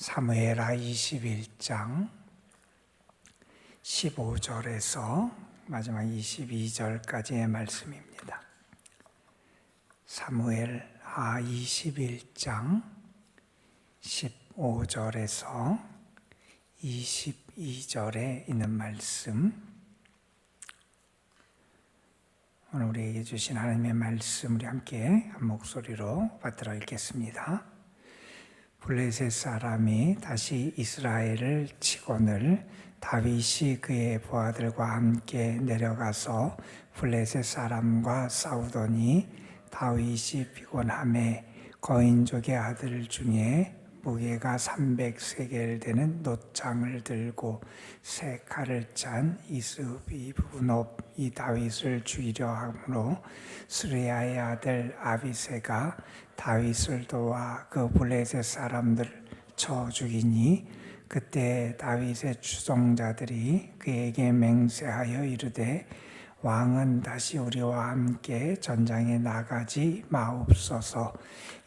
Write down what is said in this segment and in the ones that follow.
사무엘하 21장 15절에서 마지막 22절까지의 말씀입니다. 사무엘하 21장 15절에서 22절에 있는 말씀, 오늘 우리에게 주신 하나님의 말씀 우리 함께 한 목소리로 받들어 읽겠습니다. 블레셋 사람이 다시 이스라엘을 치거늘 다윗이 그의 부하들과 함께 내려가서 블레셋 사람과 싸우더니 다윗이 피곤함에 거인족의 아들 중에 무게가 300세겔 되는 놋장을 들고 세 칼을 짠 이스비브놉이 다윗을 죽이려 하므로 스루야의 아들 아비새가 다윗을 도와 그 블레셋 사람들을 쳐 죽이니 그때 다윗의 추종자들이 그에게 맹세하여 이르되 왕은 다시 우리와 함께 전장에 나가지 마옵소서,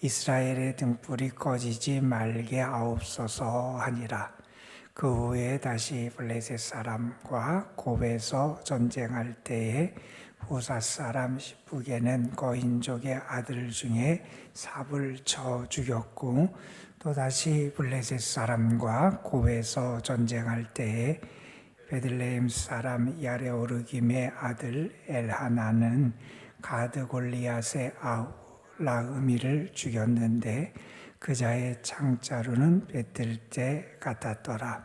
이스라엘의 등불이 꺼지지 말게 하옵소서 하니라. 그 후에 다시 블레셋 사람과 곱에서 전쟁할 때에 후사 사람 시브게는 거인족의 아들 중에 삽을 쳐 죽였고, 또다시 블레셋 사람과 곱에서 전쟁할 때에 베들레헴 사람 야레오르김의 아들 엘하나는 가드 골리앗의 아우 라흐미를 죽였는데 그자의 창자루는 베들때 같았더라.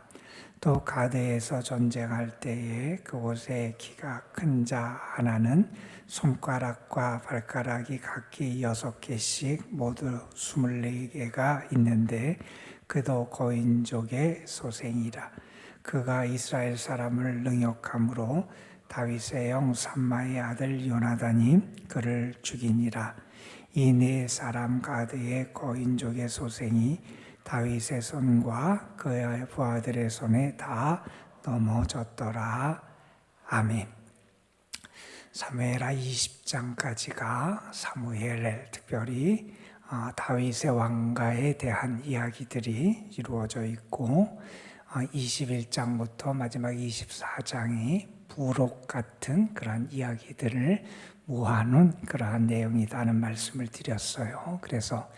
또 가드에서 전쟁할 때에 그곳에 키가 큰 자 하나는 손가락과 발가락이 각기 6개씩 모두 24개가 있는데 그도 거인족의 소생이라. 그가 이스라엘 사람을 능욕함으로 다윗의 형 삼마의 아들 요나단이 그를 죽이니라. 이 네 사람 가드의 거인족의 소생이 다윗의 손과 그의 부하들의 손에 다 넘어졌더라. 아멘. 사무엘하 20장까지가 사무엘, 특별히 다윗의 왕가에 대한 이야기들이 이루어져 있고, 21장부터 마지막 24장이 부록 같은 그러한 이야기들을 모아놓은 그러한 내용이라는 말씀을 드렸어요. 그래서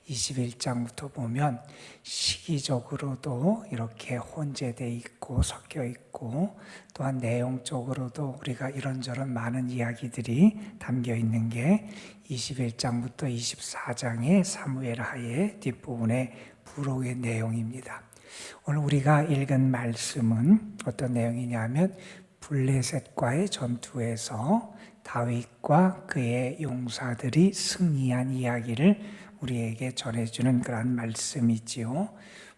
21장부터 보면 시기적으로도 이렇게 혼재되어 있고 섞여 있고, 또한 내용적으로도 우리가 이런저런 많은 이야기들이 담겨 있는 게 21장부터 24장의 사무엘하의 뒷부분의 부록의 내용입니다. 오늘 우리가 읽은 말씀은 어떤 내용이냐면 블레셋과의 전투에서 다윗과 그의 용사들이 승리한 이야기를 우리에게 전해주는 그러한 말씀이지요.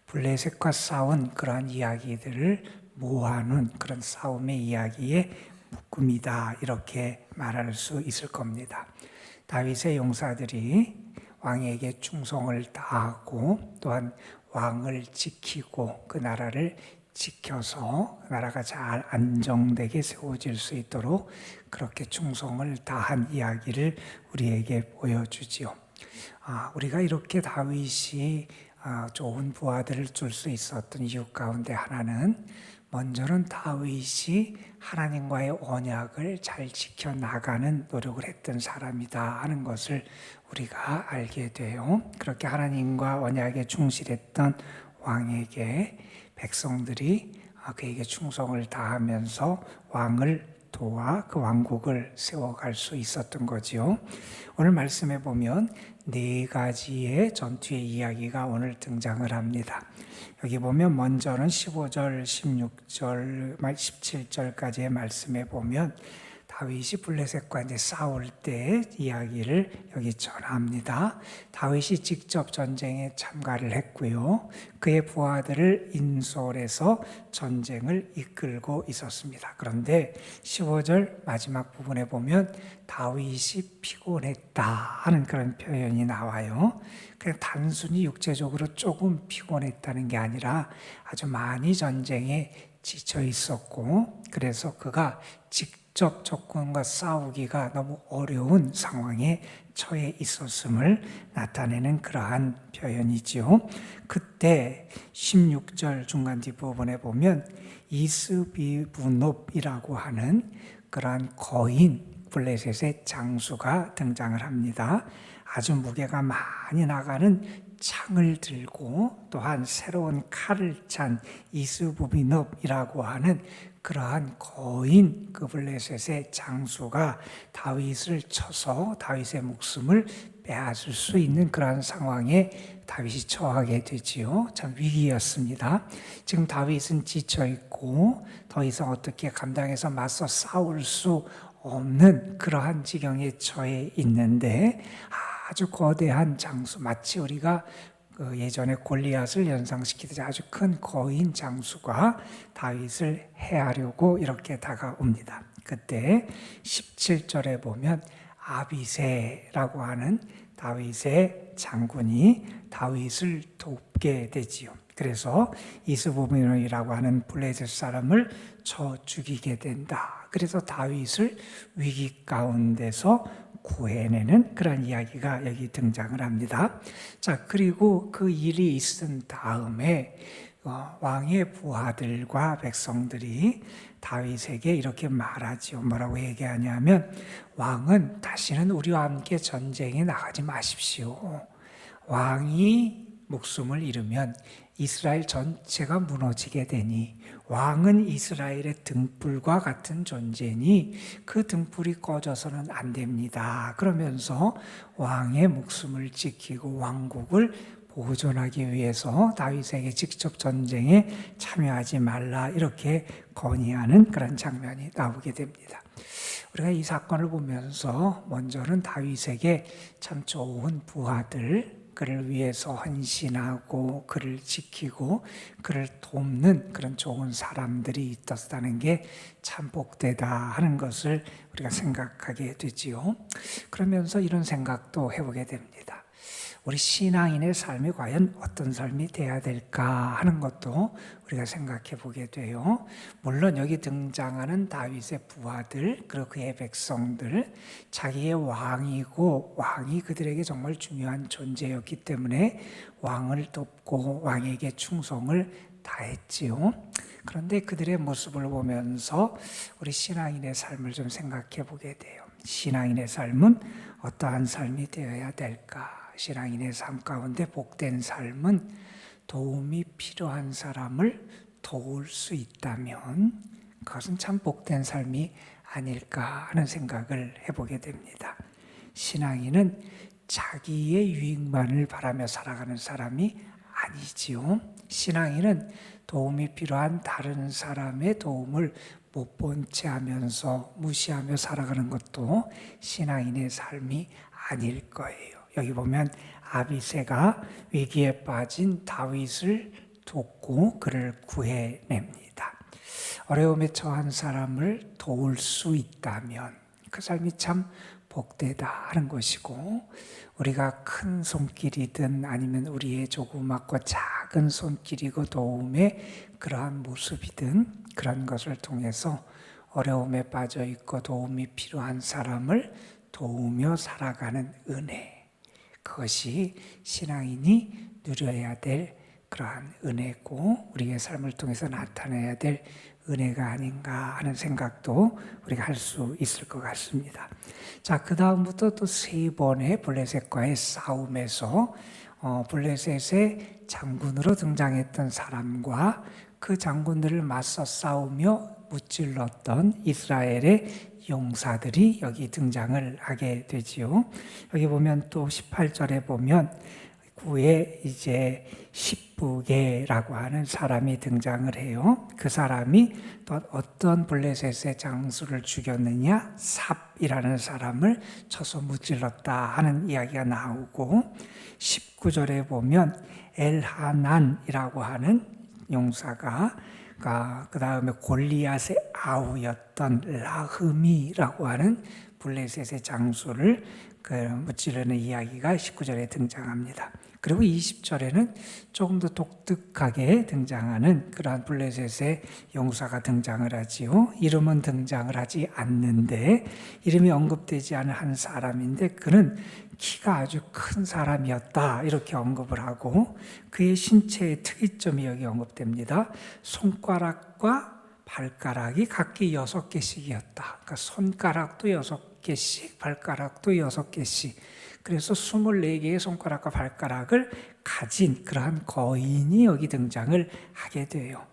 블레셋과 싸운 그러한 이야기들을 모아놓은 그런 싸움의 이야기의 묶음이다, 이렇게 말할 수 있을 겁니다. 다윗의 용사들이 왕에게 충성을 다하고 또한 왕을 지키고 그 나라를 지켜서 나라가 잘 안정되게 세워질 수 있도록 그렇게 충성을 다한 이야기를 우리에게 보여주지요. 우리가 이렇게 다윗이 좋은 부하들을 줄 수 있었던 이유 가운데 하나는, 먼저는 다윗이 하나님과의 언약을 잘 지켜나가는 노력을 했던 사람이다 하는 것을 우리가 알게 돼요. 그렇게 하나님과 언약에 충실했던 왕에게 백성들이 그에게 충성을 다하면서 왕을 도와 그 왕국을 세워갈 수 있었던 거지요. 오늘 말씀에 보면 4가지의 전투의 이야기가 오늘 등장을 합니다. 여기 보면 먼저는 15절, 16절, 17절까지의 말씀에 보면 다윗이 블레셋과 이제 싸울 때의 이야기를 여기 전합니다. 다윗이 직접 전쟁에 참가를 했고요. 그의 부하들을 인솔해서 전쟁을 이끌고 있었습니다. 그런데 15절 마지막 부분에 보면 다윗이 피곤했다 하는 그런 표현이 나와요. 그냥 단순히 육체적으로 조금 피곤했다는 게 아니라 아주 많이 전쟁에 지쳐 있었고, 그래서 그가 직접 북적 적군과 싸우기가 너무 어려운 상황에 처해 있었음을 나타내는 그러한 표현이지요. 그때 16절 중간 뒷부분에 보면 이스비브놉이라고 하는 그러한 거인 블레셋의 장수가 등장을 합니다. 아주 무게가 많이 나가는 창을 들고 또한 새로운 칼을 찬 이스부비놉이라고 하는 그러한 거인 그 블레셋의 장수가 다윗을 쳐서 다윗의 목숨을 빼앗을 수 있는 그러한 상황에 다윗이 처하게 되지요. 참 위기였습니다. 지금 다윗은 지쳐있고 더 이상 어떻게 감당해서 맞서 싸울 수 없는 그러한 지경에 처해 있는데 아주 거대한 장수, 마치 우리가 예전에 골리앗을 연상시키듯이 아주 큰 거인 장수가 다윗을 해하려고 이렇게 다가옵니다. 그때 17절에 보면 아비새라고 하는 다윗의 장군이 다윗을 돕게 되지요. 그래서 이스보벨이라고 하는 블레셋 사람을 쳐 죽이게 된다. 그래서 다윗을 위기 가운데서 구해내는 그런 이야기가 여기 등장을 합니다. 자, 그리고 그 일이 있은 다음에 왕의 부하들과 백성들이 다윗에게 이렇게 말하지요. 뭐라고 얘기하냐면 왕은 다시는 우리와 함께 전쟁에 나가지 마십시오. 왕이 목숨을 잃으면 이스라엘 전체가 무너지게 되니 왕은 이스라엘의 등불과 같은 존재니 그 등불이 꺼져서는 안 됩니다. 그러면서 왕의 목숨을 지키고 왕국을 보존하기 위해서 다윗에게 직접 전쟁에 참여하지 말라 이렇게 건의하는 그런 장면이 나오게 됩니다. 우리가 이 사건을 보면서 먼저는 다윗에게 참 좋은 부하들, 그를 위해서 헌신하고 그를 지키고 그를 돕는 그런 좋은 사람들이 있었다는 게 참 복되다 하는 것을 우리가 생각하게 되지요. 그러면서 이런 생각도 해보게 됩니다. 우리 신앙인의 삶이 과연 어떤 삶이 돼야 될까 하는 것도 우리가 생각해 보게 돼요. 물론 여기 등장하는 다윗의 부하들 그리고 그의 백성들, 자기의 왕이고 왕이 그들에게 정말 중요한 존재였기 때문에 왕을 돕고 왕에게 충성을 다했지요. 그런데 그들의 모습을 보면서 우리 신앙인의 삶을 좀 생각해 보게 돼요. 신앙인의 삶은 어떠한 삶이 되어야 될까? 신앙인의 삶 가운데 복된 삶은 도움이 필요한 사람을 도울 수 있다면 그것은 참 복된 삶이 아닐까 하는 생각을 해보게 됩니다. 신앙인은 자기의 유익만을 바라며 살아가는 사람이 아니지요. 신앙인은 도움이 필요한 다른 사람의 도움을 못 본 채 하면서 무시하며 살아가는 것도 신앙인의 삶이 아닐 거예요. 여기 보면 아비새가 위기에 빠진 다윗을 돕고 그를 구해냅니다. 어려움에 처한 사람을 도울 수 있다면 그 삶이 참 복되다 하는 것이고, 우리가 큰 손길이든 아니면 우리의 조그맣고 작은 손길이고 도움의 그러한 모습이든 그런 것을 통해서 어려움에 빠져 있고 도움이 필요한 사람을 도우며 살아가는 은혜, 그것이 신앙인이 누려야 될 그러한 은혜고 우리의 삶을 통해서 나타내야 될 은혜가 아닌가 하는 생각도 우리가 할 수 있을 것 같습니다. 자, 그 다음부터 또 세 번의 블레셋과의 싸움에서 블레셋의 장군으로 등장했던 사람과 그 장군들을 맞서 싸우며 무찔렀던 이스라엘의 용사들이 여기 등장을 하게 되지요. 여기 보면 또 18절에 보면 후에 이제 십부게라고 하는 사람이 등장을 해요. 그 사람이 또 어떤 블레셋의 장수를 죽였느냐? 삽이라는 사람을 쳐서 무찔렀다 하는 이야기가 나오고, 19절에 보면 엘하난이라고 하는 용사가 그 다음에 골리앗의 아우였던 라흠이라고 하는 블레셋의 장수를 무찌르는 이야기가 19절에 등장합니다. 그리고 20절에는 조금 더 독특하게 등장하는 그러한 블레셋의 용사가 등장을 하지요. 이름은 등장을 하지 않는데 이름이 언급되지 않은 한 사람인데 그는 키가 아주 큰 사람이었다 이렇게 언급을 하고 그의 신체의 특이점이 여기 언급됩니다. 손가락과 발가락이 각기 6개씩이었다. 그러니까 손가락도 6개씩, 발가락도 6개씩. 그래서 24개의 손가락과 발가락을 가진 그러한 거인이 여기 등장을 하게 돼요.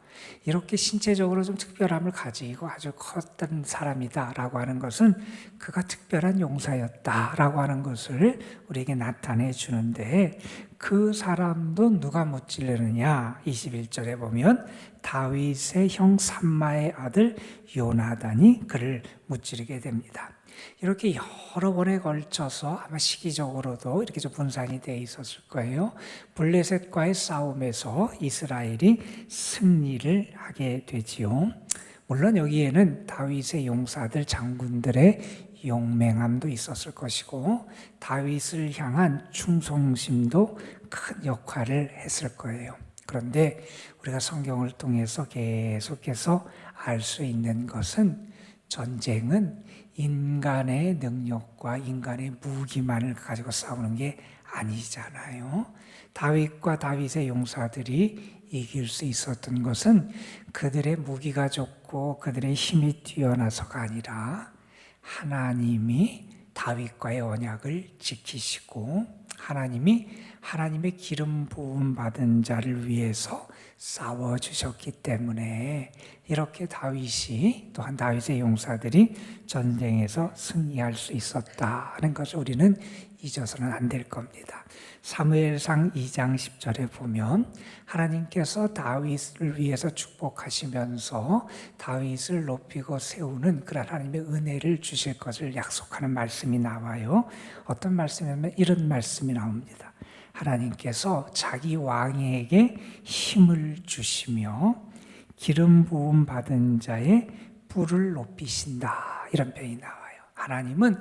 이렇게 신체적으로 좀 특별함을 가지고 아주 컸던 사람이다라고 하는 것은 그가 특별한 용사였다라고 하는 것을 우리에게 나타내 주는데 그 사람도 누가 무찌르느냐 21절에 보면 다윗의 형 삼마의 아들 요나단이 그를 무찌르게 됩니다. 이렇게 여러 번에 걸쳐서 아마 시기적으로도 이렇게 좀 분산이 되어 있었을 거예요. 블레셋과의 싸움에서 이스라엘이 승리를 하게 되지요. 물론 여기에는 다윗의 용사들 장군들의 용맹함도 있었을 것이고 다윗을 향한 충성심도 큰 역할을 했을 거예요. 그런데 우리가 성경을 통해서 계속해서 알 수 있는 것은 전쟁은 인간의 능력과 인간의 무기만을 가지고 싸우는 게 아니잖아요. 다윗과 다윗의 용사들이 이길 수 있었던 것은 그들의 무기가 좋고 그들의 힘이 뛰어나서가 아니라 하나님이 다윗과의 언약을 지키시고 하나님이 하나님의 기름 부음 받은 자를 위해서 싸워주셨기 때문에 이렇게 다윗이 또한 다윗의 용사들이 전쟁에서 승리할 수 있었다는 것을 우리는 잊어서는 안 될 겁니다. 사무엘상 2장 10절에 보면 하나님께서 다윗을 위해서 축복하시면서 다윗을 높이고 세우는 그런 하나님의 은혜를 주실 것을 약속하는 말씀이 나와요. 어떤 말씀이냐면 이런 말씀이 나옵니다. 하나님께서 자기 왕에게 힘을 주시며 기름 부음 받은 자의 뿔을 높이신다 이런 표현이 나와요. 하나님은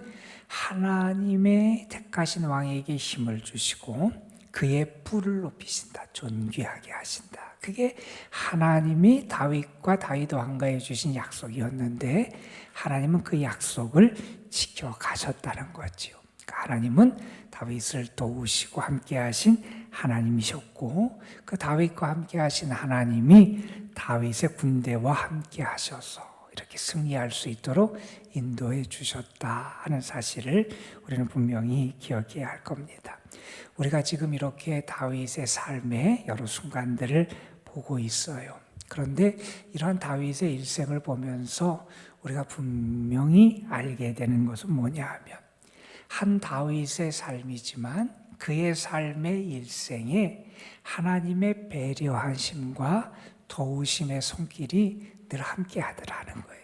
하나님의 택하신 왕에게 힘을 주시고 그의 뿔을 높이신다, 존귀하게 하신다. 그게 하나님이 다윗과 다윗 왕가에 주신 약속이었는데 하나님은 그 약속을 지켜가셨다는 거죠. 하나님은 다윗을 도우시고 함께 하신 하나님이셨고 그 다윗과 함께 하신 하나님이 다윗의 군대와 함께 하셔서 이렇게 승리할 수 있도록 인도해 주셨다 하는 사실을 우리는 분명히 기억해야 할 겁니다. 우리가 지금 이렇게 다윗의 삶의 여러 순간들을 보고 있어요. 그런데 이러한 다윗의 일생을 보면서 우리가 분명히 알게 되는 것은 뭐냐 하면 한 다윗의 삶이지만 그의 삶의 일생에 하나님의 배려하심과 도우심의 손길이 늘 함께 하더라는 거예요.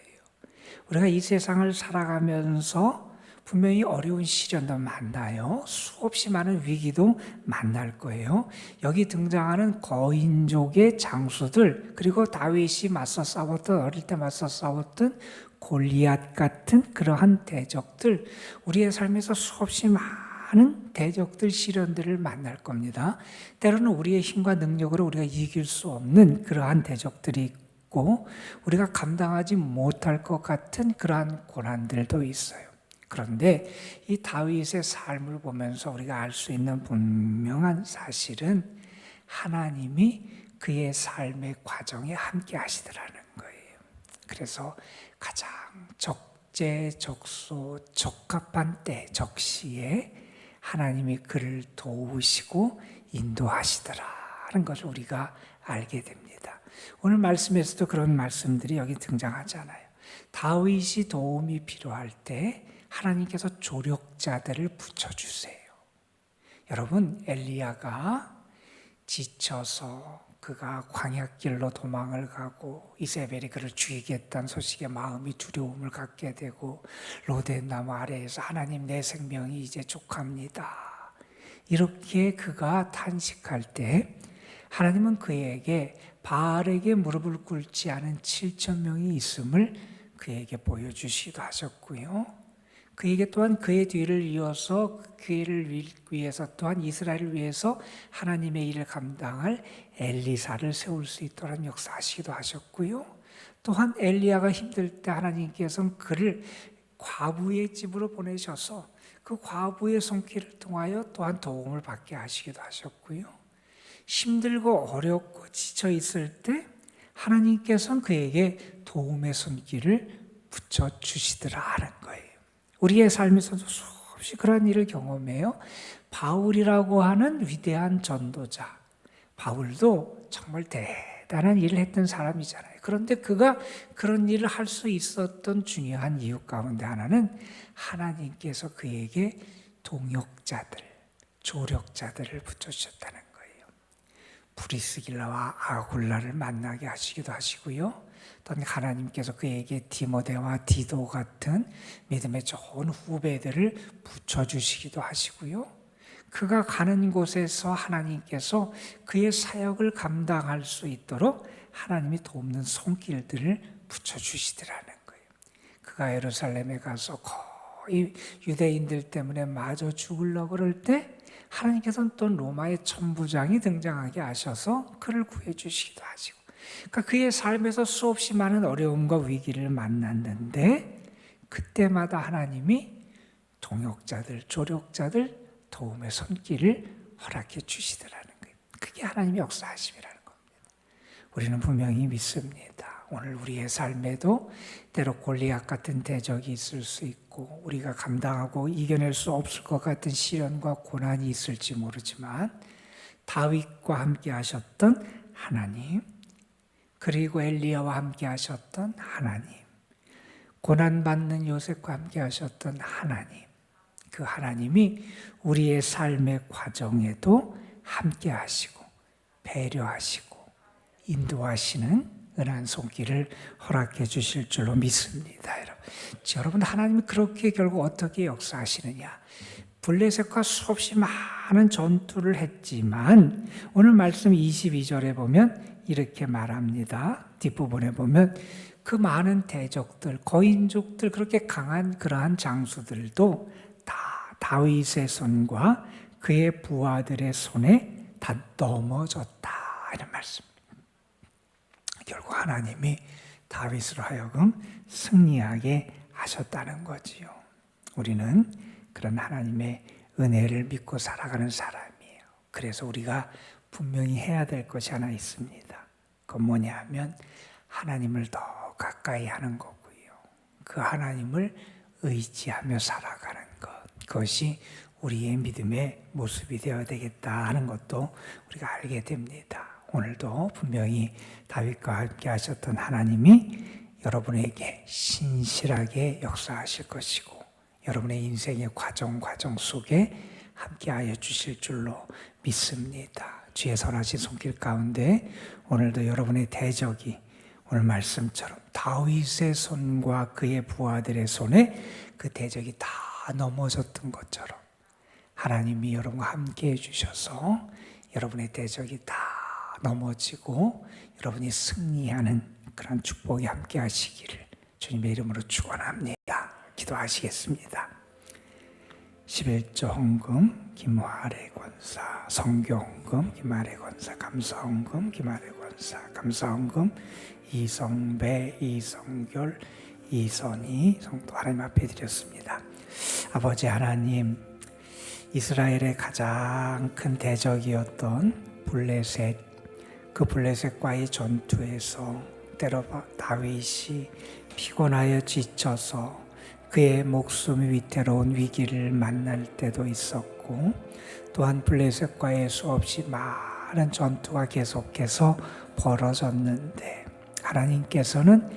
우리가 이 세상을 살아가면서 분명히 어려운 시련도 만나요. 수없이 많은 위기도 만날 거예요. 여기 등장하는 거인족의 장수들 그리고 다윗이 맞서 싸웠던 어릴 때 맞서 싸웠던 골리앗 같은 그러한 대적들 우리의 삶에서 수없이 많은 대적들 시련들을 만날 겁니다. 때로는 우리의 힘과 능력으로 우리가 이길 수 없는 그러한 대적들이 있고 우리가 감당하지 못할 것 같은 그러한 고난들도 있어요. 그런데 이 다윗의 삶을 보면서 우리가 알 수 있는 분명한 사실은 하나님이 그의 삶의 과정에 함께 하시더라는 거예요. 그래서 가장 적재적소 적합한 때 적시에 하나님이 그를 도우시고 인도하시더라는 것을 우리가 알게 됩니다. 오늘 말씀에서도 그런 말씀들이 여기 등장하잖아요. 다윗이 도움이 필요할 때 하나님께서 조력자들을 붙여주세요. 여러분 엘리야가 지쳐서 그가 광야길로 도망을 가고 이세벨이 그를 죽이겠다는 소식에 마음이 두려움을 갖게 되고 로덴나무 아래에서 하나님 내 생명이 이제 족합니다. 이렇게 그가 탄식할 때 하나님은 그에게 바알에게 무릎을 꿇지 않은 7,000명이 있음을 그에게 보여주시기도 하셨고요. 그에게 또한 그의 뒤를 이어서 그를 위해서 또한 이스라엘을 위해서 하나님의 일을 감당할 엘리사를 세울 수 있도록 역사하시기도 하셨고요. 또한 엘리야가 힘들 때 하나님께서는 그를 과부의 집으로 보내셔서 그 과부의 손길을 통하여 또한 도움을 받게 하시기도 하셨고요. 힘들고 어렵고 지쳐 있을 때 하나님께서는 그에게 도움의 손길을 붙여주시더라 하는 거예요. 우리의 삶에서도 수없이 그런 일을 경험해요. 바울이라고 하는 위대한 전도자, 바울도 정말 대단한 일을 했던 사람이잖아요. 그런데 그가 그런 일을 할 수 있었던 중요한 이유 가운데 하나는 하나님께서 그에게 동역자들, 조력자들을 붙여주셨다는 거예요. 브리스길라와 아굴라를 만나게 하시기도 하시고요. 또는 하나님께서 그에게 디모데와 디도 같은 믿음의 좋은 후배들을 붙여주시기도 하시고요. 그가 가는 곳에서 하나님께서 그의 사역을 감당할 수 있도록 하나님이 돕는 손길들을 붙여주시더라는 거예요. 그가 예루살렘에 가서 거의 유대인들 때문에 마저 죽으려고 그럴 때 하나님께서는 또 로마의 천부장이 등장하게 하셔서 그를 구해주시기도 하시고, 그러니까 그의 삶에서 수없이 많은 어려움과 위기를 만났는데 그때마다 하나님이 동역자들, 조력자들, 도움의 손길을 허락해 주시더라는 거예요. 그게 하나님의 역사하심이라는 겁니다. 우리는 분명히 믿습니다. 오늘 우리의 삶에도 때로 골리앗 같은 대적이 있을 수 있고 우리가 감당하고 이겨낼 수 없을 것 같은 시련과 고난이 있을지 모르지만 다윗과 함께 하셨던 하나님, 그리고 엘리야와 함께 하셨던 하나님, 고난받는 요셉과 함께 하셨던 하나님, 그 하나님이 우리의 삶의 과정에도 함께 하시고 배려하시고 인도하시는 은한 손길을 허락해 주실 줄로 믿습니다. 여러분, 하나님이 그렇게 결국 어떻게 역사하시느냐? 블레셋과 수없이 많은 전투를 했지만 오늘 말씀 22절에 보면 이렇게 말합니다. 뒷부분에 보면 그 많은 대적들, 거인족들, 그렇게 강한 그러한 장수들도 다 다윗의 손과 그의 부하들의 손에 다 넘어졌다, 이런 말씀. 결국 하나님이 다윗으로 하여금 승리하게 하셨다는 거지요. 우리는 그런 하나님의 은혜를 믿고 살아가는 사람이에요. 그래서 우리가 분명히 해야 될 것이 하나 있습니다. 그건 뭐냐 하면 하나님을 더 가까이 하는 거고요. 그 하나님을 의지하며 살아가는 것, 그것이 우리의 믿음의 모습이 되어야 되겠다 하는 것도 우리가 알게 됩니다. 오늘도 분명히 다윗과 함께 하셨던 하나님이 여러분에게 신실하게 역사하실 것이고 여러분의 인생의 과정 속에 함께하여 주실 줄로 믿습니다. 주의 선하신 손길 가운데 오늘도 여러분의 대적이 오늘 말씀처럼 다윗의 손과 그의 부하들의 손에 그 대적이 다 넘어졌던 것처럼 하나님이 여러분과 함께해 주셔서 여러분의 대적이 다 넘어지고 여러분이 승리하는 그런 축복이 함께 하시기를 주님의 이름으로 축원합니다. 기도하시겠습니다. 11조 헌금 김화래 권사, 성교 헌금 김화래 권사, 감사 헌금 김화래 권사, 감사 헌금 이성배, 이성결, 이선희 성도 하나님 앞에 드렸습니다. 아버지 하나님, 이스라엘의 가장 큰 대적이었던 블레셋, 그 블레셋과의 전투에서 때로 다윗이 피곤하여 지쳐서 그의 목숨이 위태로운 위기를 만날 때도 있었고, 또한 블레셋과의 수없이 많은 전투가 계속해서 벌어졌는데 하나님께서는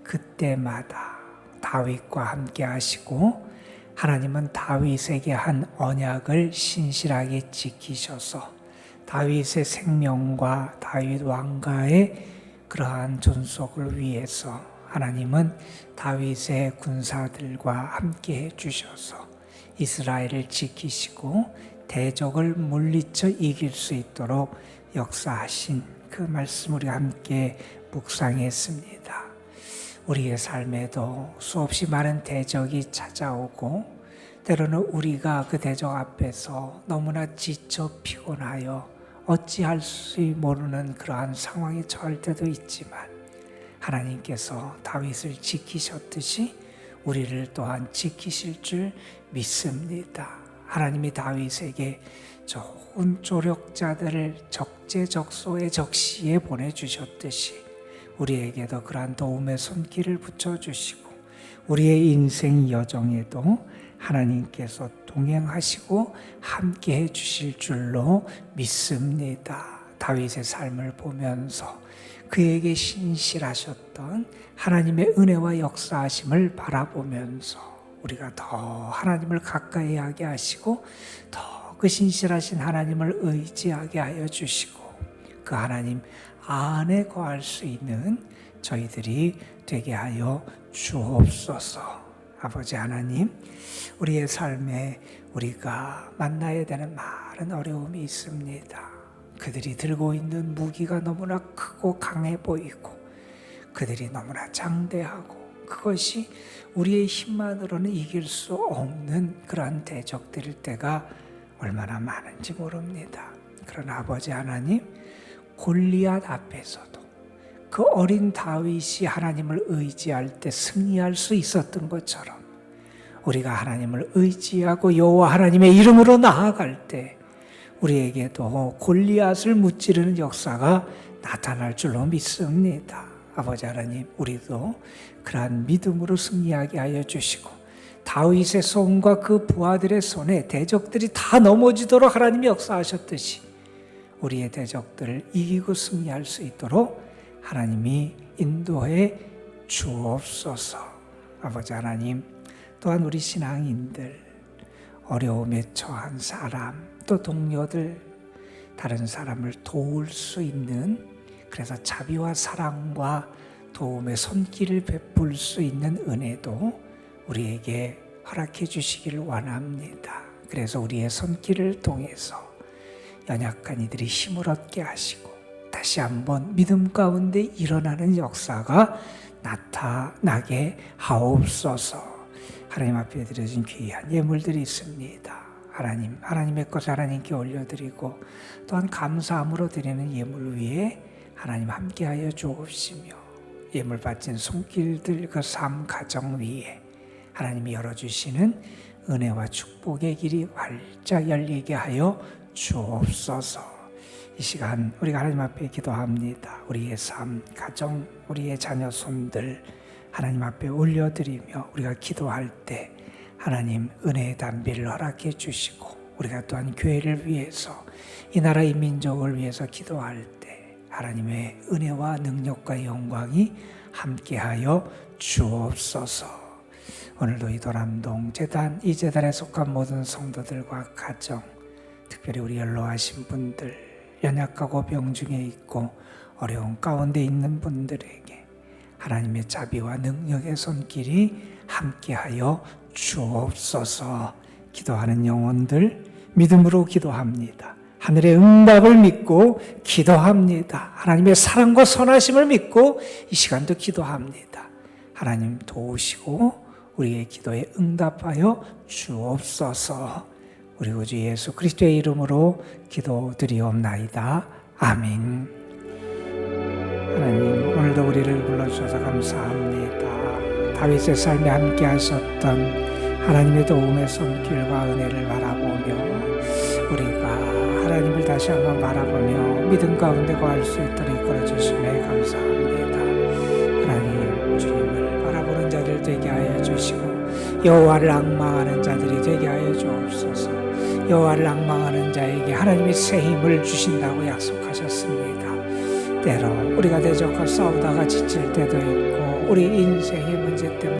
그때마다 다윗과 함께 하시고 하나님은 다윗에게 한 언약을 신실하게 지키셔서 다윗의 생명과 다윗 왕가의 그러한 존속을 위해서 하나님은 다윗의 군사들과 함께 해주셔서 이스라엘을 지키시고 대적을 물리쳐 이길 수 있도록 역사하신 그 말씀 우리 함께 묵상했습니다. 우리의 삶에도 수없이 많은 대적이 찾아오고 때로는 우리가 그 대적 앞에서 너무나 지쳐 피곤하여 어찌할 수 모르는 그러한 상황에 처할 때도 있지만 하나님께서 다윗을 지키셨듯이 우리를 또한 지키실 줄 믿습니다. 하나님이 다윗에게 좋은 조력자들을 적재적소에 적시에 보내주셨듯이 우리에게도 그러한 도움의 손길을 붙여주시고 우리의 인생 여정에도 하나님께서 동행하시고 함께해 주실 줄로 믿습니다. 다윗의 삶을 보면서 그에게 신실하셨던 하나님의 은혜와 역사하심을 바라보면서 우리가 더 하나님을 가까이 하게 하시고 더 그 신실하신 하나님을 의지하게 하여 주시고 그 하나님 안에 거할 수 있는 저희들이 되게 하여 주옵소서. 아버지 하나님, 우리의 삶에 우리가 만나야 되는 많은 어려움이 있습니다. 그들이 들고 있는 무기가 너무나 크고 강해 보이고 그들이 너무나 장대하고 그것이 우리의 힘만으로는 이길 수 없는 그러한 대적들일 때가 얼마나 많은지 모릅니다. 그러나 아버지 하나님, 골리앗 앞에서도 그 어린 다윗이 하나님을 의지할 때 승리할 수 있었던 것처럼 우리가 하나님을 의지하고 여호와 하나님의 이름으로 나아갈 때 우리에게도 골리앗을 무찌르는 역사가 나타날 줄로 믿습니다. 아버지 하나님, 우리도 그러한 믿음으로 승리하게 하여 주시고 다윗의 손과 그 부하들의 손에 대적들이 다 넘어지도록 하나님이 역사하셨듯이 우리의 대적들을 이기고 승리할 수 있도록 하나님이 인도해 주옵소서. 아버지 하나님, 또한 우리 신앙인들 어려움에 처한 사람 또 동료들 다른 사람을 도울 수 있는 그래서 자비와 사랑과 도움의 손길을 베풀 수 있는 은혜도 우리에게 허락해 주시기를 원합니다. 그래서 우리의 손길을 통해서 연약한 이들이 힘을 얻게 하시고 다시 한번 믿음 가운데 일어나는 역사가 나타나게 하옵소서. 하나님 앞에 드려진 귀한 예물들이 있습니다. 하나님의 것 하나님께 올려드리고 또한 감사함으로 드리는 예물 위에 하나님 함께하여 주옵시며 예물 바친 손길들 그 삶 가정 위에 하나님이 열어주시는 은혜와 축복의 길이 활짝 열리게 하여 주옵소서. 이 시간 우리가 하나님 앞에 기도합니다. 우리의 삶, 가정, 우리의 자녀 손들 하나님 앞에 올려드리며 우리가 기도할 때 하나님 은혜의 담비를 허락해 주시고 우리가 또한 교회를 위해서 이 나라 이 민족을 위해서 기도할 때 하나님의 은혜와 능력과 영광이 함께하여 주옵소서. 오늘도 이 도람동 재단, 이 재단에 속한 모든 성도들과 가정, 특별히 우리 연로하신 분들, 연약하고 병중에 있고 어려운 가운데 있는 분들에게 하나님의 자비와 능력의 손길이 함께하여 주옵소서. 기도하는 영혼들 믿음으로 기도합니다. 하늘의 응답을 믿고 기도합니다. 하나님의 사랑과 선하심을 믿고 이 시간도 기도합니다. 하나님 도우시고 우리의 기도에 응답하여 주옵소서. 우리 구주 예수 그리스도의 이름으로 기도드리옵나이다. 아멘. 하나님, 오늘도 우리를 불러주셔서 감사합니다. 다윗의 삶에 함께 하셨던 하나님의 도움의 손길과 은혜를 바라보며 우리가 하나님을 다시 한번 바라보며 믿음 가운데 거할 수 있도록 이끌어주심에 감사합니다. 하나님, 주님을 바라보는 자들 되게 하여 주시고 여호와를 앙망하는 자들이 되게 하여 주옵소서. 여호와를 앙망하는 자에게 하나님이 새 힘을 주신다고 약속하셨습니다. 때로 우리가 대적과 싸우다가 지칠 때도 있고 우리 인생의 문제 때문에